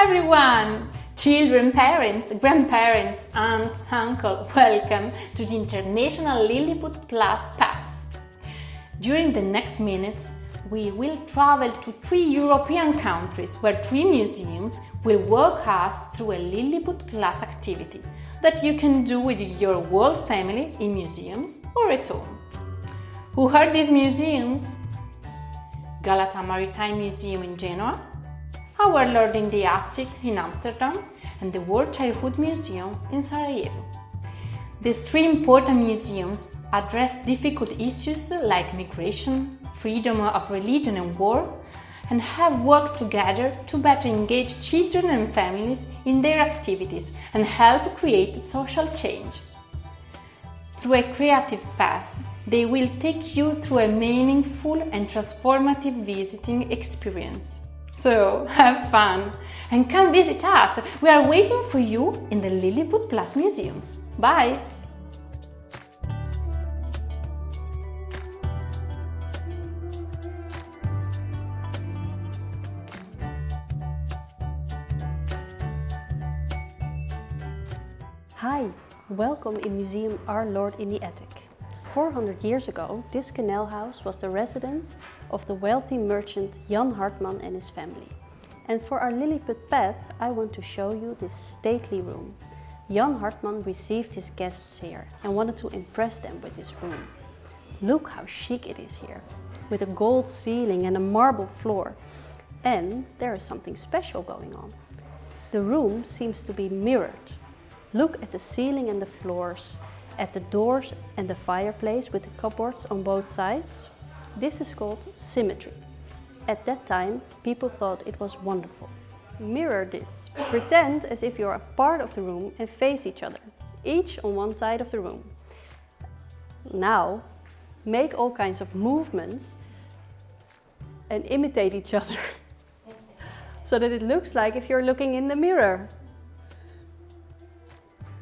everyone! Children, parents, grandparents, aunts, uncle, welcome to the International Lilliput Plus path. During the next minutes, we will travel to 3 European countries where 3 museums will walk us through a Lilliput Plus activity that you can do with your whole family in museums or at home. Who are these museums? Galata Maritime Museum in Genoa, Our Lord in the Attic in Amsterdam, and the World Childhood Museum in Sarajevo. These 3 important museums address difficult issues like migration, freedom of religion and war, and have worked together to better engage children and families in their activities and help create social change. Through a creative path, they will take you through a meaningful and transformative visiting experience. So, have fun and come visit us. We are waiting for you in the Lilliput Plus museums. Bye! Hi, welcome in Museum Our Lord in the Attic. 400 years ago, this canal house was the residence of the wealthy merchant Jan Hartman and his family. And for our Lilliput path, I want to show you this stately room. Jan Hartman received his guests here and wanted to impress them with this room. Look how chic it is here, with a gold ceiling and a marble floor. And there is something special going on. The room seems to be mirrored. Look at the ceiling and the floors, at the doors and the fireplace with the cupboards on both sides. This is called symmetry. At that time, people thought it was wonderful. Mirror this. Pretend as if you're a part of the room and face each other, each on one side of the room. Now, make all kinds of movements and imitate each other so that it looks like if you're looking in the mirror.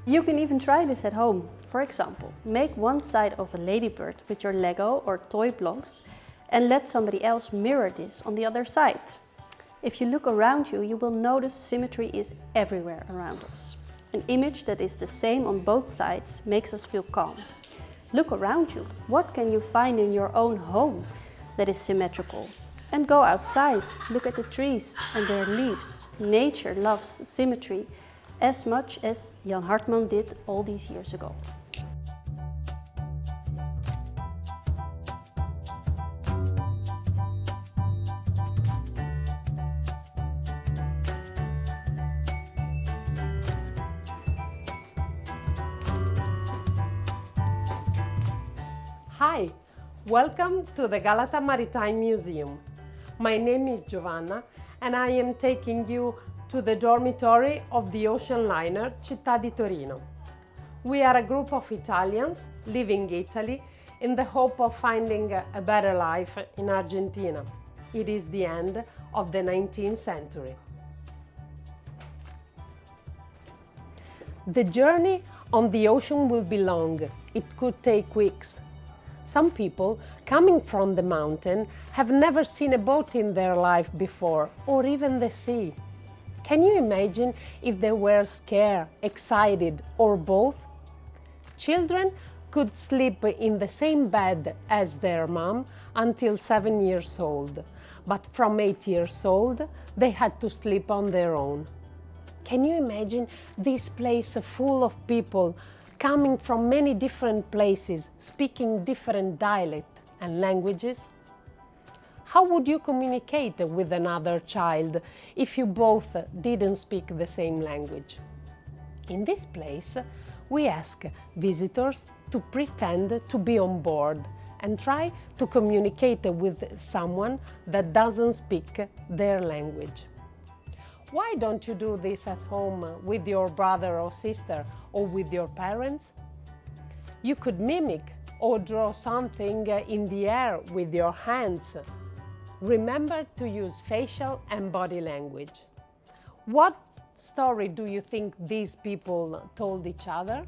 You can even try this at home. For example, make one side of a ladybird with your Lego or toy blocks and let somebody else mirror this on the other side. If you look around you, you will notice symmetry is everywhere around us. An image that is the same on both sides makes us feel calm. Look around you. What can you find in your own home that is symmetrical? And go outside. Look at the trees and their leaves. Nature loves symmetry as much as Jan Hartman did all these years ago. Hi, welcome to the Galata Maritime Museum. My name is Giovanna and I am taking you to the dormitory of the ocean liner Città di Torino. We are a group of Italians leaving Italy in the hope of finding a better life in Argentina. It is the end of the 19th century. The journey on the ocean will be long. It could take weeks. Some people coming from the mountain have never seen a boat in their life before, or even the sea. Can you imagine if they were scared, excited, or both? Children could sleep in the same bed as their mom until 7 years old, but from 8 years old, they had to sleep on their own. Can you imagine this place full of people coming from many different places, speaking different dialects and languages? How would you communicate with another child if you both didn't speak the same language? In this place, we ask visitors to pretend to be on board and try to communicate with someone that doesn't speak their language. Why don't you do this at home with your brother or sister or with your parents? You could mimic or draw something in the air with your hands. Remember to use facial and body language. What story do you think these people told each other?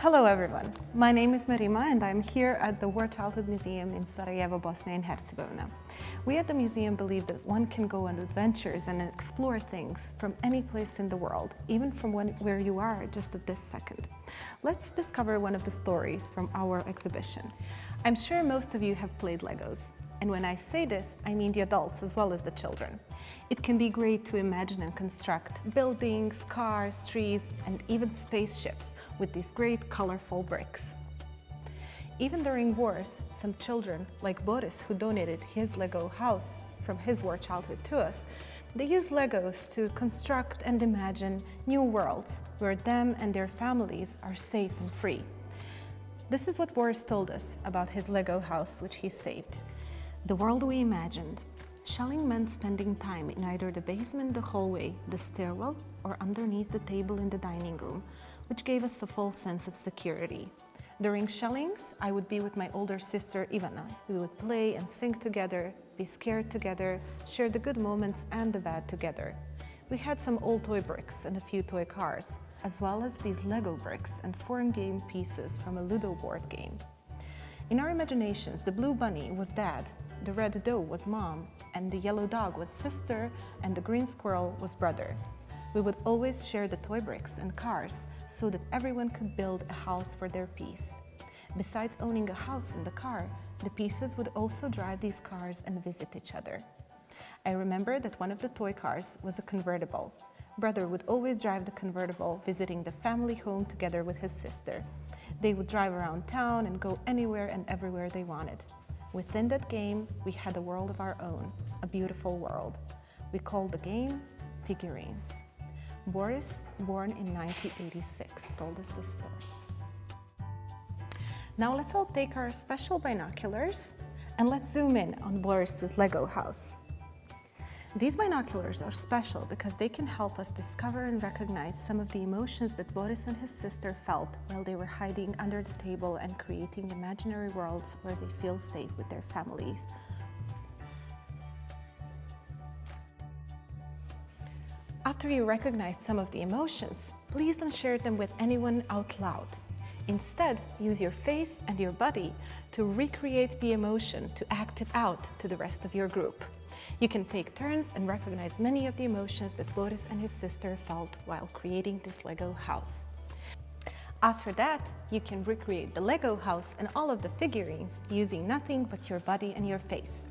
Hello everyone, my name is Marima and I'm here at the War Childhood Museum in Sarajevo, Bosnia and Herzegovina. We at the museum believe that one can go on adventures and explore things from any place in the world, even from where you are just at this second. Let's discover one of the stories from our exhibition. I'm sure most of you have played Legos. And when I say this, I mean the adults as well as the children. It can be great to imagine and construct buildings, cars, trees, and even spaceships with these great colorful bricks. Even during wars, some children, like Boris, who donated his Lego house from his war childhood to us, they use Legos to construct and imagine new worlds where them and their families are safe and free. This is what Boris told us about his Lego house, which he saved. The world we imagined. Shelling meant spending time in either the basement, the hallway, the stairwell, or underneath the table in the dining room, which gave us a full sense of security. During shellings, I would be with my older sister Ivana. We would play and sing together, be scared together, share the good moments and the bad together. We had some old toy bricks and a few toy cars, as well as these Lego bricks and foreign game pieces from a Ludo board game. In our imaginations, the blue bunny was Dad, the red doe was Mom, and the yellow dog was Sister, and the green squirrel was Brother. We would always share the toy bricks and cars so that everyone could build a house for their piece. Besides owning a house and the car, the pieces would also drive these cars and visit each other. I remember that one of the toy cars was a convertible. Brother would always drive the convertible, visiting the family home together with his sister. They would drive around town and go anywhere and everywhere they wanted. Within that game, we had a world of our own, a beautiful world. We called the game Figurines. Boris, born in 1986, told us this story. Now let's all take our special binoculars and let's zoom in on Boris's Lego house. These binoculars are special because they can help us discover and recognize some of the emotions that Boris and his sister felt while they were hiding under the table and creating imaginary worlds where they feel safe with their families. After you recognize some of the emotions, please don't share them with anyone out loud. Instead, use your face and your body to recreate the emotion, to act it out to the rest of your group. You can take turns and recognize many of the emotions that Boris and his sister felt while creating this Lego house. After that, you can recreate the Lego house and all of the figurines using nothing but your body and your face.